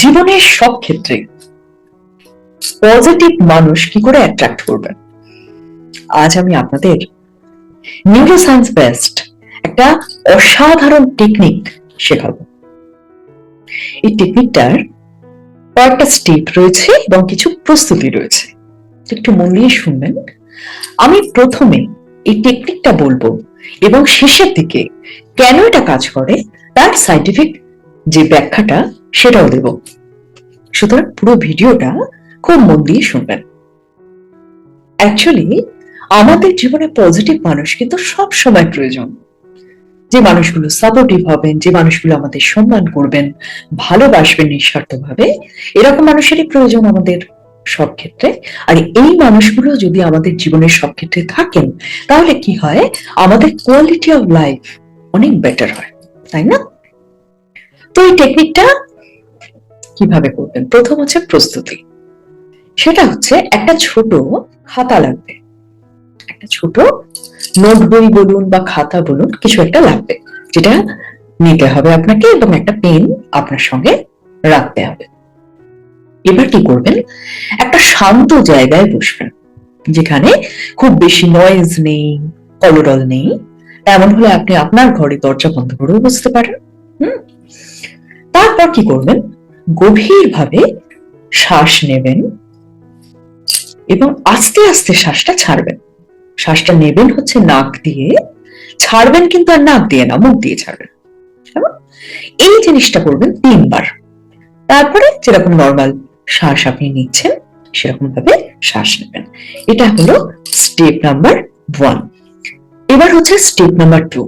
জীবনের সব ক্ষেত্রে পজিটিভ মানুষ কি করে অ্যাট্রাক্ট করবেন, আজ আমি আপনাদের নিউরোসায়েন্স বেসড একটা অসাধারণ টেকনিক শেখাবো। এই টেকনিকটার কয়েকটা স্টেপ রয়েছে এবং কিছু প্রস্তুতি রয়েছে, একটু মন দিয়ে শুনবেন। আমি প্রথমে এই টেকনিকটা বলবো এবং শেষের দিকে কেন এটা কাজ করে তার সাইন্টিফিক যে ব্যাখ্যাটা সেটাও দেব। সুতরাং পুরো ভিডিওটা খুব মন দিয়ে শুনবেন। অ্যাকচুয়ালি আমাদের জীবনে পজিটিভ মানুষ কিন্তু সব সময় প্রয়োজন। যে মানুষগুলো সাপোর্টিভ হবেন, যে মানুষগুলো আমাদের সম্মান করবেন, ভালোবাসবেন নিঃস্বার্থভাবে, এরকম মানুষেরই প্রয়োজন আমাদের সব ক্ষেত্রে। আর এই মানুষগুলো যদি আমাদের জীবনের সব ক্ষেত্রে থাকেন তাহলে কি হয়, আমাদের কোয়ালিটি অফ লাইফ অনেক বেটার হয়, তাই না? তো এই টেকনিকটা কিভাবে করবেন? প্রথম হচ্ছে প্রস্তুতি। সেটা হচ্ছে একটা ছোট খাতা লাগবে, একটা ছোট নোট বই বলুন বা খাতা বলুন, কিছু একটা লাগবে যেটা নিতে হবে আপনাকে, এবং একটা পেন আপনার সঙ্গে রাখতে হবে। এবার কি করবেন, একটা শান্ত জায়গায় বসবেন যেখানে খুব বেশি নয়েজ নেই, কলরল নেই। এমন হলে আপনি আপনার ঘরে দরজা বন্ধ করেও বসতে পারেন। তারপর কি করবেন, গভীরভাবে শ্বাস নেবেন এবং আস্তে আস্তে শ্বাসটা ছাড়বেন। শ্বাসটা নেবেন হচ্ছে নাক দিয়ে, ছাড়বেন কিন্তু আর নাক দিয়ে না, মুখ দিয়ে ছাড়বেন। এই জিনিসটা করবেন 3 বার। তারপরে যেরকম নর্মাল শ্বাস আপনি নিচ্ছেন সেরকম ভাবে শ্বাস নেবেন। এটা হলো স্টেপ নাম্বার 1। এবার হচ্ছে স্টেপ নাম্বার 2।